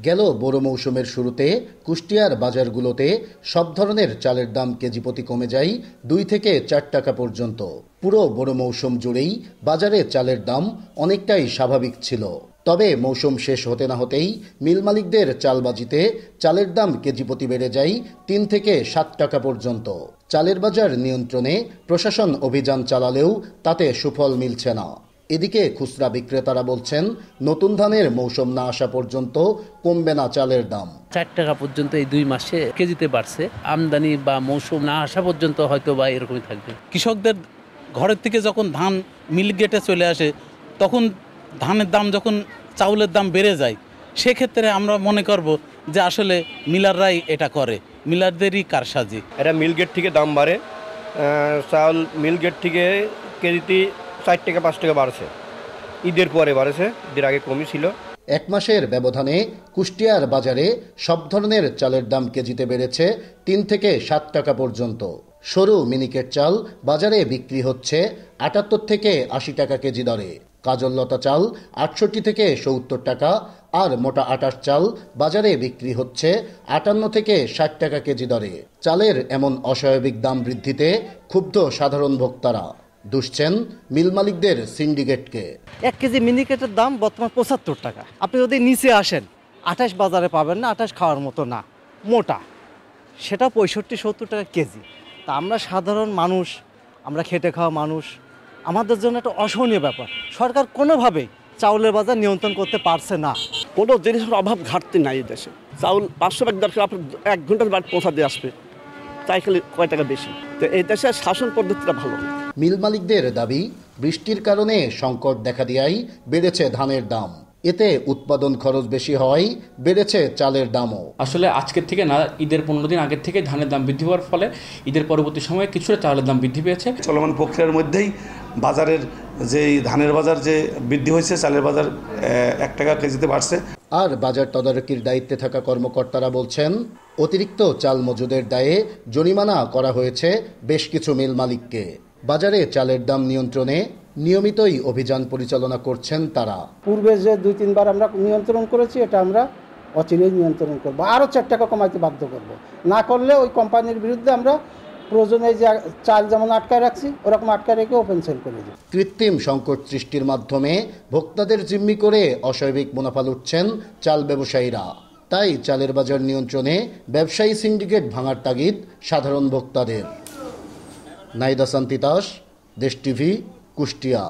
গেল বড় মৌসুমের শুরুতে কুষ্টিয়ার বাজারগুলোতে সব ধরনের চালের দাম কেজি প্রতি কমে যায় 2 থেকে 4 টাকা পর্যন্ত। পুরো বড় মৌসুম জুড়েই বাজারে চালের দাম অনেকটাই স্বাভাবিক ছিল। তবে মৌসুম শেষ হতে না হতেই মিল মালিকদের চালবাজিতে চালের দাম কেজি প্রতি বেড়ে যায় 3 থেকে 7 টাকা পর্যন্ত। চালের বাজার নিয়ন্ত্রণে প্রশাসন অভিযান চালালেও তাতে সুফল মিলছে না। এদিকে খুচরা বিক্রেতারা বলছেন, নতুন ধানের মৌসুম না আসা পর্যন্ত কমবে না চালের দাম। 4 টাকা পর্যন্ত এই 2 মাসে কেজিতে বাড়ছে। আমদানি বা মৌসুম না আসা পর্যন্ত হয়তো বা এরকমই থাকবে। কৃষকদের ঘরের থেকে যখন ধান মিল গেটে চলে আসে, তখন ধানের দাম যখন চাউলের দাম বেড়ে যায়, সেক্ষেত্রে আমরা মনে করব যে আসলে মিলাররাই এটা করে, মিলারদেরই কারসাজি। এটা মিল গেট থেকে দাম বাড়ে, চাউল মিল গেট থেকে কেজিতে 4 টাকা 5 টাকা বাড়ছে। ঈদের পরে বাড়ছে, ঈদের আগে কমই ছিল। 1 মাসের ব্যবধানে কুষ্টিয়ার বাজারে সব ধরনের চালের দাম কেজিতে বেড়েছে 3 থেকে 7 টাকা পর্যন্ত। সরু মিনিকেট চাল বাজারে বিক্রি হচ্ছে 78 থেকে 80 টাকা কেজি দরে। কাজললতা চাল 68 থেকে 70 টাকা, আর মোটা আটার চাল বাজারে বিক্রি হচ্ছে 58 থেকে 60 টাকা কেজি দরে। চালের এমন অস্বাভাবিক দাম বৃদ্ধিতে ক্ষুব্ধ সাধারণ ভোক্তারা দুষছেন মিল মালিকদের সিন্ডিকেটকে। 1 কেজি মিনিকেটের দাম বর্তমান 75 টাকা। আপনি যদি নিচে আসেন 28 বাজারে পাবেন না, 28 খাওয়ার মতো না, মোটা সেটা 65-70 টাকা কেজি। তা আমরা সাধারণ মানুষ, আমরা খেটে খাওয়া মানুষ, আমাদের জন্য একটা অসহনীয় ব্যাপার। সরকার কোনোভাবেই চাউলের বাজার নিয়ন্ত্রণ করতে পারছে না। কোনো জিনিসের অভাব ঘাটতি নাই এই দেশে। চাউল 500 ব্যাগ দরকার, আপনার 1 ঘন্টার বাদ পৌঁছা দিয়ে আসবে, তাই খালি কয় টাকা বেশি। তো এই দেশের শাসন পদ্ধতিটা ভালো। মিল মালিকদের দাবি, বৃষ্টির কারণে সংকট দেখা দিয়াই বেড়েছে ধানের দাম। এতে উৎপাদন খরচ বেশি হওয়ায় বেড়েছে চালের দামও। আসলে আজকের থেকে না, ঈদের 15 দিন আগের থেকে ধানের দাম বৃদ্ধি হওয়ার ফলে ঈদের পরবর্তী সময়ে কিছুটা চালের দাম বৃদ্ধি পেয়েছে। চলমান প্রক্রিয়ার মধ্যেই বাজারের যে ধানের বাজার যে বৃদ্ধি হয়েছে, চালের বাজার 1 টাকা কেজিতে বাড়ছে। আর বাজার তদারকির দায়িত্বে থাকা কর্মকর্তারা বলছেন, অতিরিক্ত চাল মজুদের দায়ে জরিমানা করা হয়েছে বেশ কিছু মিল মালিককে। বাজারে চালের দাম নিয়ন্ত্রণে নিয়মিতই অভিযান পরিচালনা করছেন তারা। পূর্বে যে 2-3 বার আমরা নিয়ন্ত্রণ করেছি, এটা আমরা অচিরেই নিয়ন্ত্রণ করব। আরও 4 টাকা কমাইতে বাধ্য করব। না করলে ওই কোম্পানির বিরুদ্ধে আমরা প্রয়োজনে যে চাল যেমন আটকায় রাখছি, ওরকম আটকায় রেখে ওপেন সেল করে দিই। কৃত্রিম সংকট সৃষ্টির মাধ্যমে ভোক্তাদের জিম্মি করে অস্বাভাবিক মুনাফা লুটছেন চাল ব্যবসায়ীরা। তাই চালের বাজার নিয়ন্ত্রণে ব্যবসায়ী সিন্ডিকেট ভাঙার তাগিদ সাধারণ ভোক্তাদের। নাইদা সান্তিতাস, দেশ টিভি, কুষ্টিয়া।